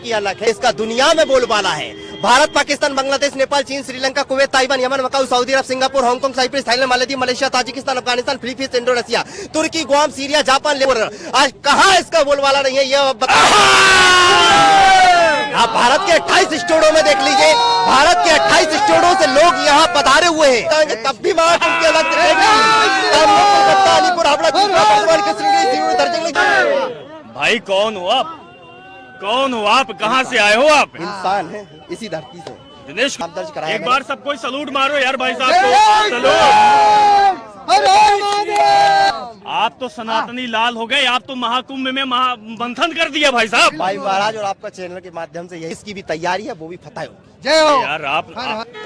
की अलग है, इसका दुनिया में बोलबाला है। भारत, पाकिस्तान, बांग्लादेश, नेपाल, चीन, Sri Lanka, Kuwait, Taiwan, Yemen, Macau, सऊदी अरब, Singapore, Hong Kong, Cyprus, Thailand, Maldives, Malaysia, Tajikistan, Afghanistan, Philippines, Indonesia, तुर्की, गुआम, सीरिया, जापान, लेबनान, आज कहाँ इसका बोलबाला नहीं है, ये आप भारत के 28 स्टेटों में देख लीजिए, भारत के 28 स्टेटों से लोग यहाँ पधारे हुए हैं, तब भी महाकुंभ के वक्त भाई कौन हो आप? कौन हो आप? कहाँ से आए हो आप? इंसान है इसी धरती से। दिनेश, आप दर्ज कराया एक बार सबको सलूट मारो यार भाई साहब को। सलूट। आप तो सनातनी लाल हो गए, आप तो महाकुंभ में मंथन कर दिया भाई साहब। भाई महाराज, और आपका चैनल के माध्यम से यही इसकी भी तैयारी है, वो भी फतह हो। जय हो यार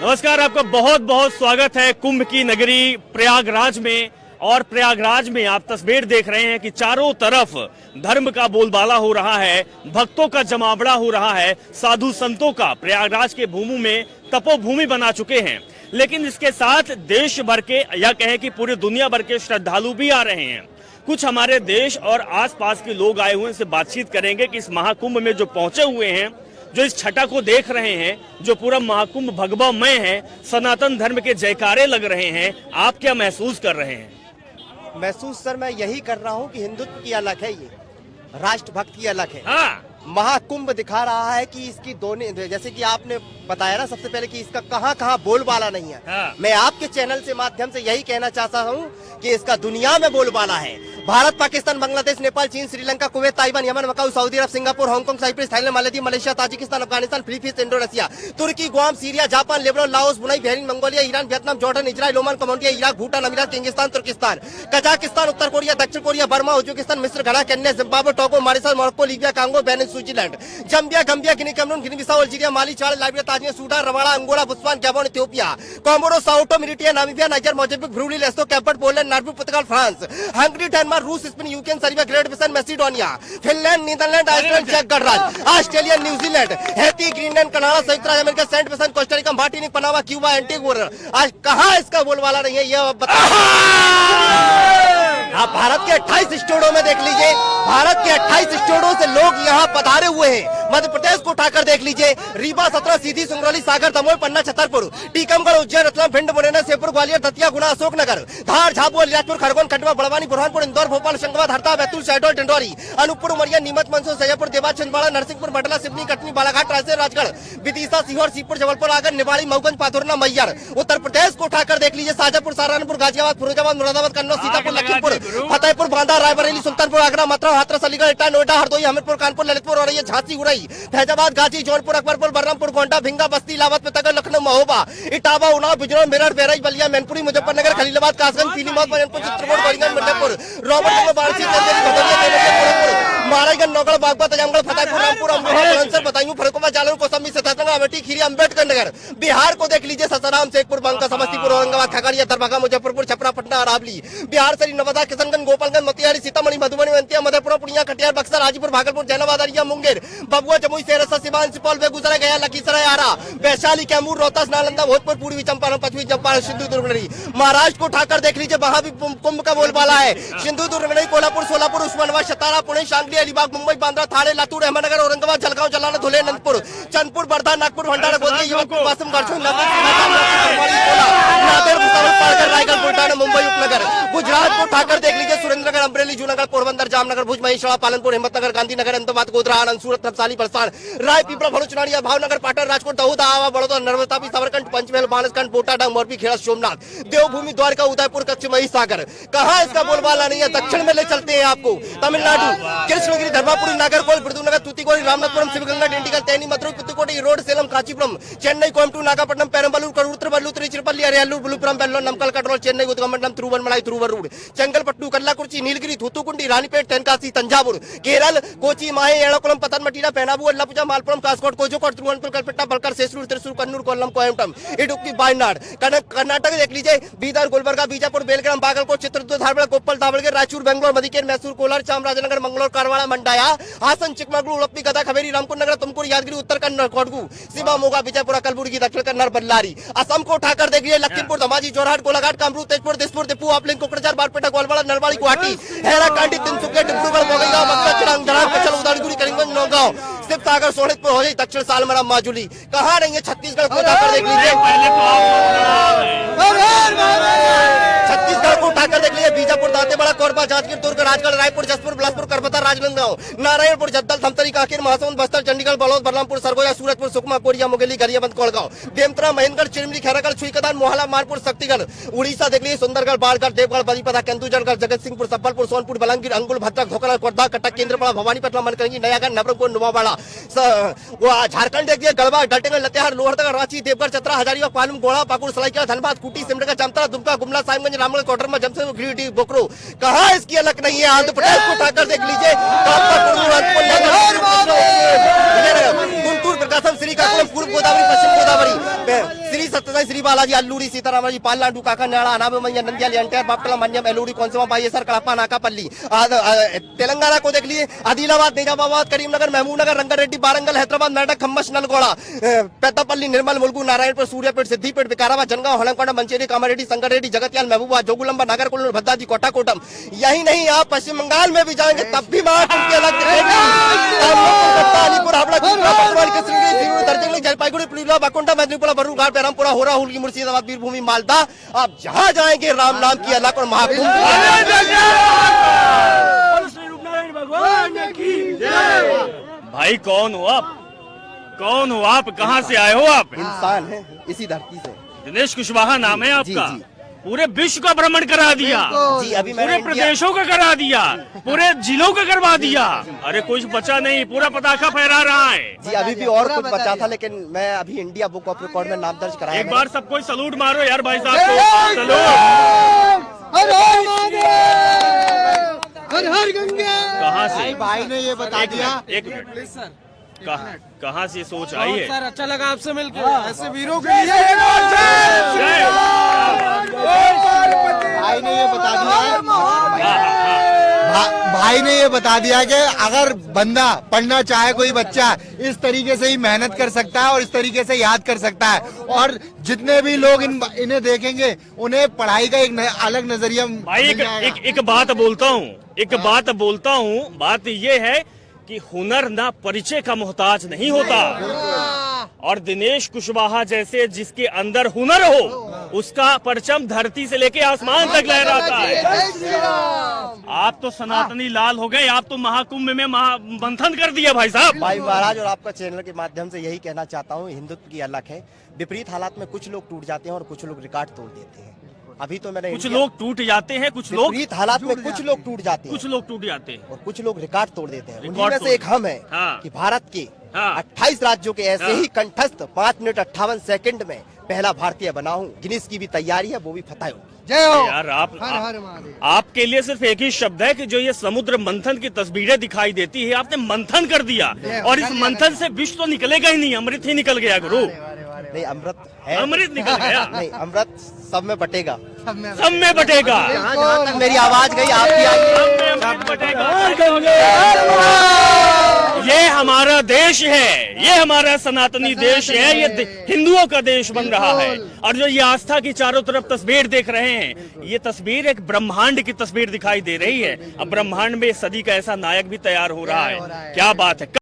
नमस्कार, आपका बहुत बहुत स्वागत है कुंभ की नगरी प्रयागराज में। और प्रयागराज में आप तस्वीर देख रहे हैं कि चारों तरफ धर्म का बोलबाला हो रहा है, भक्तों का जमावड़ा हो रहा है, साधु संतों का प्रयागराज के भूमि में तपोभूमि बना चुके हैं। लेकिन इसके साथ देश भर के या कहें कि पूरी दुनिया भर के श्रद्धालु भी आ रहे हैं। कुछ हमारे देश और आसपास के लोग आए हुए हैं, इनसे बातचीत करेंगे कि इस महाकुंभ में जो पहुंचे हुए हैं, जो इस छटा को देख रहे हैं, जो पूरा महाकुंभ भगवामय है, सनातन धर्म के जयकारे लग रहे हैं, आप क्या महसूस कर रहे हैं? महसूस सर मैं यही कर रहा हूँ कि हिंदुत्व की अलग है, ये राष्ट्रभक्त की अलग है। हाँ। महाकुंभ दिखा रहा है कि इसकी दोनों, जैसे कि आपने बताया ना सबसे पहले कि इसका कहाँ कहाँ बोलबाला नहीं है। हाँ। मैं आपके चैनल से माध्यम से यही कहना चाहता हूँ कि इसका दुनिया में बोलबाला है। भारत, पाकिस्तान, बांग्लादेश, नेपाल, चीन, Sri Lanka, Kuwait, Taiwan, Yemen, Macau, सऊदी अरब, Singapore, Hong Kong, Cyprus, Thailand, Maldives, Malaysia, Tajikistan, Afghanistan, Philippines, Indonesia, तुर्की, Guam, Syria, Japan, Lebanon, Laos, Brunei, Bahrain, Mongolia, Iran, Vietnam, Jordan, Israel, Oman, Cambodia, Iraq, Bhutan, अमीरात, किर्गिस्तान, तुर्किस्तान, कजाकिस्तान, उत्तर कोरिया, दक्षिण Korea, Burma, Uzbekistan, मिस्र, Ghana, Kenya, Zimbabwe, Togo, Mauritius, Morocco, Libya, Congo, Benin, Switzerland, Zambia, Gambia, Guinea, Cameroon, Guinea Bissau, Algeria, Mali, Chad, Liberia, Tanzania, Sudan, Rwanda, Angola, Botswana, Gabon, Ethiopia, Comoros, Sao Tome, Eritrea, Namibia, Niger, Mozambique, Brunei, Lesotho, Cape Verde, Poland, Norway, Portugal, France, Hungary, Denmark, रूस, Spain, Ukraine, Serbia, Great Britain, Macedonia, Finland, Netherlands, Iceland, चेक गणराज्य, Australia, New Zealand, Haiti, Greenland, Canada, संयुक्त राज्य America, Saint Vincent, Costa Martinique, Panama, Cuba, Antigua, आज कहाँ इसका बोलबाला नहीं है, ये आप भारत के 28 स्टेटों में देख लीजिए, भारत के 28 स्टेटों से लोग यहाँ पधारे हुए हैं। मध्य प्रदेश को उठाकर देख लीजिए, रीवा, सतना, सीधी, सिंगरौली, सागर, दमोह, पन्ना, छतरपुर, टीकमगढ़, उज्जैन, रतलाम, भिंड, मुरैना, श्योपुर, ग्वालियर, दतिया, गुना, अशोकनगर, धार, झाबुआ, अलीराजपुर, खरगोन, खंडवा, बड़वानी, बुरहानपुर, इंदौर, भोपाल, होशंगाबाद, हरदा, बैतूल, शहडोल, डिंडौरी, अनूपपुर, उमरिया, नीमच, मंदसौर, सैयदपुर, देवास, छिंदवाड़ा, नरसिंहपुर, मंडला, सिवनी, कटनी, बालाघाट, रायसेन, राजगढ़, विदिशा, सीहोर, सीपुर, जबलपुर, आगर, निवाड़ी, मऊगंज, पाथुरना, मैयर। उत्तर प्रदेश को उठाकर देख लीजिए, शाजापुर, सहारनपुर, गाजियाबाद, फिरोजाबाद, मुरादाबाद, कन्नौज, सीतापुर, लखीमपुर, फतेहपुर, बांदा, रायबरेली, सुल्तानपुर, आगरा, मथुरा, हाथरस, अलीगढ़, इटावा, नोएडा, हरदोई, हमीरपुर, कानपुर, ललितपुर, औरैया, झांसी, उरई, फैजाबाद, गाजी, जौनपुर, अकबरपुर, बलरामपुर, गोंडा, भिंगा, बस्ती, इलाहाबाद, पिथौरागढ़, लखनऊ, महोबा, इटावा, उन्नाव, बिजनौर, मेरठ, बहराइच, बलिया, मैनपुरी, मुजफ्फरनगर, खलीलाबाद, कासगंज, पीलीभीत, बनियानपुर, चित्रकूट, गोविंदगंज, मिर्जापुर, रोहतक, वाराणसी, चंदेरी, भदोही, गोरखपुर, महाराजगंज, नौगढ़, बागपत, आजमगढ़, फतेहपुर, रामपुर, अमरोहा, बुलंदशहर, बदायूं, फर्रुखाबाद, जालौन, कौशाम्बी, सिद्धार्थनगर, अमेठी, खीरी, अम्बेडकर नगर। बिहार को देख लीजिए, सासाराम, शेखपुर, बांका, समस्तीपुर, औरंगाबाद, खगड़िया, दरभंगा, मुजफ्फरपुर, छपरा, पटना, अरावली। बिहार शरीफ, नवादा, किशनगंज, गोपालगंज, मोतिहारी, सीतामढ़ी, मधुबनी, बेतिया, मधेपुरा, पूर्णिया, कटिहार, बक्सर, हाजीपुर, भागलपुर, जैनाबाद, अररिया, मुंगेर, भभुआ, जमुई, सहरसा, सिवान, सुपौल, बेगूसराय, गया, लखीसराय, आरा, वैशाली, कैमूर, रोहतास, नालंदा, भोजपुर, पूर्वी चंपारण, पश्चिमी चंपारण, सिंधु दुर्ग। महाराष्ट्र को उठाकर देख लीजिए, वहां भी कुंभ का बोलबाला है। सिंधु दुर्ग, कोल्हापुर, सोलापुर, उस्मानाबाद, सतारा, पुणे, सांगली, अलीबाग, मुंबई, बांद्रा, थाने, लातूर, अहमदनगर, औरंगाबाद, जलगांव, जलाना, धुले, अनंतपुर, चंदपुर, वर्धा, नागपुर, भंडारा, गोंदिया, युवकपुर, वासम, गढ़चूर, रायगढ़, बुलढाना, मुंबई उपनगर। गुजरात को उठाकर देख लीजिए, सुरेंद्रनगर, अमरेली, जूनागढ़, पोरबंदर, जामनगर, भुज, महेशवाड़ा, पालनपुर, हिम्मतनगर, गांधीनगर, अहमदाबाद, गोधरा, आनंद, सूरत, नवसारी, बलसाड़, राय, पीपला, भरूच, नाड़िया, भावनगर, पाटन, राजकोट, दाहोद, आवा, बड़ौदा, नर्मदा, तापी, साबरकांठा, पंचमहल, बाणसखंड, बोटा, डांग, मोरबी, खेड़ा, सोमनाथ, देवभूमि, द्वारका, उदयपुर, कच्छ, महिसागर। कहाँ इसका बोलबाला नहीं है? दक्षिण में ले चलते हैं आपको, तमिलनाडु, कृष्णगिरी, धर्मापुरी, नागरकोइल, विरुधुनगर, तूतीकोरी, रामनाथपुरम, शिवगंगा, डिंडिगल, तैनी, मदुरई, पुतुकोटी, रोड, सेलम, कांचीपुरम, चेन्नई, कोयम्बटूर, नागपट्टनम, पेरम्बलूर, करूर, तिरुवल्लूर, तिरुचिरापल्ली, अरियालूर, विलुपुरम, बेल्लोर, नमकल, कटोल, चेन्नई, उदगमंडलम, तिरुवन्नमलाई, तिरुवरूर, चंगलपट्टू, कल्लाकुर्ची, नीलगिरी, थूथुकुंडी, रानीपेट, तेनकासी, तंजावुर, केरल, कोची, माहे, एर्णाकुलम, पतनमटिला, पेनाबू, अल्लापुजा, मालपुरम, कासकोट, कोझिकोड, तिरुवनंतपुरम, कलपेट्टा, बलकर, सेसलूर, त्रिशूर, कन्नूर, कोल्लम, कोयम्बटम, इडुक्की, वायनाड। कर्नाटक देख लीजिए, बीदर, गुलबर्गा, बीजापुर, बेलगाम, बागलकोट, चित्रदुर्ग, धारवाड़, कोप्पल, दावणगेरे, रायचूर, बेंगलोर, मदिकेर, मैसूर, कोलार, चामराजनगर, मंगलोर, कारवाड़ा, मंडाया, हासन, चिकमगलूर, उडुपी, गदा, खवेरी, रामपुर नगर, तुमकुर, यादगिरी, उत्तर कन्नड़, कोडगू, शिवमोगा, विजयपुरा, कलबुर्गी, दक्षिण कन्नड़, बल्लारी। असम को उठाकर देखिए, लखीमपुर, धमाजी, जोरहाट, कोलाघाट, कामरूप, तेजपुर, दिसपुर, दिपू, आपलिंग, प्रचार बारपेटा गोलवाड़ा नलवाड़ी गुवाहाटी हैराकांडी तिनसुकिया डिब्रूगढ़ बोंगईगांव बक्सर चिरांग धराम कचल उदालगुरी करीमगंज नौगांव शिव सागर सोनितपुर हो दक्षिण सालमरा माजुली कहाँ नहीं है छत्तीसगढ़ को उठाकर देख लीजिए छत्तीसगढ़ को उठाकर देख लीजिए बीजापुर दांतेवाड़ा कोरबा जांजगीर दुर्ग राजगढ़ रायपुर जसपुर बिलासपुर करबता राजनांदगांव नारायणपुर जद्दल धमतरी कांकेर महासमुंद बस्तर चंडीगढ़ बलौद बलरामपुर सरगोजा सूरजपुर सुकमा कोरिया मुंगेली गरियाबंद कोलगांव बेमतरा महेंद्रगढ़ चिरमिरी खैरागढ़ छुईकदान मोहला मानपुर शक्तिगढ़ उड़ीसा देख लीजिए सुंदरगढ़ बाड़गढ़ देवगढ़ बरीपदा केंदुझरगढ़ जगत सिंहपुर सब्बलपुर सोनपुर बलंगीर अंगुल भद्रक धोकरा कोटदा कटक केंद्रपाड़ा भवानीपटना मनकरंगी नयागढ़ नवरंगपुर नुमावाड़ा झारखंड देखिए गढ़वा डलटेगढ़ लतेहार लोहरदगा रांची देवगढ़ चतरा हजारीबाग पालम गोड़ा पाकुड़ सरायकेला धनबाद खूंटी सिमडेगा जामताड़ा दुमका गुमला साहिबगंज रामगढ़ कोडरमा जमशेदपुर गिरिडीह बोकारो कहाँ इसकी अलग नहीं है आंध्र प्रदेश को उठाकर देख लीजिए गुंटूर प्रकाशम श्रीकाकुलम पूर्व गोदावरी पश्चिम गोदावरी श्री सत्यसाई श्री बालाजी अल्लूरी सीतारामजी पालनाडु काकानाड़ा अनाबमंजा नंद्याल एंटर बापटला मन्यम एलूरी कोनसमा बायेसर कड़प्पा नाकापल्ली तेलंगाना को देख लीजिए आदिलाबाद निजामाबाद करीमनगर महबूबनगर रंगारेड्डी बारंगल हैदराबाद मेरठ खम्मस नलगोड़ा पेद्दापल्ली निर्मल मुलगू नारायणपुर सूर्यापेट सिद्दीपेट विकाराबाद जनगांव हलंकोंडा मंचेरी कामारेड्डी संगारेड्डी जगतियाल महबूबा जोगुलंबा नागरकोइल भद्दाजी कोटाकोटम यही नहीं आप पश्चिम बंगाल में भी जाएंगे तब भी महाकुंभ अलग अलीपुर हावड़ा दार्जिलिंग जलपाईगुड़ी पुलिया बाकुंडा मेदिनीपुर बरूघाट बेरामपुरा होरा हुलगी मुर्शिदाबाद बीरभूमि मालदा आप जहाँ जाएंगे राम नाम की अलग और महाकुंभ भाई कौन हो आप? कौन हो आप? कहाँ से आए हो आप? इंसान है इसी धरती से। दिनेश कुशवाहा नाम है आपका। जी, जी। पूरे विश्व का भ्रमण करा दिया जी अभी पूरे प्रदेशों का करा दिया पूरे जिलों का करवा दिया अरे कुछ बचा नहीं पूरा पताका फहरा रहा है जी अभी भी और कुछ बचा था लेकिन मैं अभी इंडिया बुक ऑफ रिकॉर्ड में नाम दर्ज कराया एक बार सब कोई सलूट मारो यार भाई साहब को सलूट हर हर गंगे कहाँ से भाई ने ये बता दिया एक मिनट कहाँ से ये सोच आई है सर अच्छा लगा आपसे मिलकर ऐसे वीरों के लिए भाई ने ये बता दिया भाई ने ये बता दिया कि अगर बंदा पढ़ना चाहे कोई बच्चा इस तरीके से ही मेहनत कर सकता है और इस तरीके से याद कर सकता है और जितने भी लोग इन्हें देखेंगे उन्हें पढ़ाई का एक अलग नजरिया भाई एक बात बोलता हूँ बात ये है कि हुनर ना परिचय का मोहताज नहीं होता और दिनेश कुशवाहा जैसे जिसके अंदर हुनर हो उसका परचम धरती से लेके आसमान तक लहराता है। आप तो सनातनी लाल हो गए आप तो महाकुंभ में मंथन कर दिया भाई साहब। भाई महाराज और आपका चैनल के माध्यम से यही कहना चाहता हूँ हिंदुत्व की अलग है विपरीत हालात में कुछ लोग टूट जाते हैं और कुछ लोग रिकॉर्ड तोड़ देते हैं। अभी तो मैंने कुछ लोग टूट जाते हैं कुछ लोग विपरीत हालात में कुछ लोग टूट जाते हैं कुछ लोग टूट जाते हैं और कुछ लोग रिकॉर्ड तोड़ देते हैं। रिकॉर्ड उन्हीं में से एक हम है हाँ। कि भारत के हाँ। 28 राज्यों के ऐसे हाँ। ही कंठस्थ 5 मिनट 58 सेकंड में पहला भारतीय बना हूँ। गिनीज की भी तैयारी है वो भी फतह होगी। जय हो यार हर हर महादेव। आपके लिए सिर्फ एक ही शब्द है कि जो ये समुद्र मंथन की तस्वीरें दिखाई देती है आपने मंथन कर दिया और इस मंथन से विष तो निकलेगा ही नहीं अमृत ही निकल गया गुरु। नहीं अमृत है अमृत निकल गया नहीं अमृत सब में बटेगा सब में बटेगा जहाँ तक मेरी आवाज गई आपकी आई अमृत बटेगा। ये हमारा देश है ये हमारा सनातनी देश है ये हिंदुओं का देश बन रहा है और जो ये आस्था की चारों तरफ तस्वीर देख रहे हैं ये तस्वीर एक ब्रह्मांड की तस्वीर दिखाई दे रही है। अब ब्रह्मांड में सदी का ऐसा नायक भी तैयार हो रहा है क्या बात है।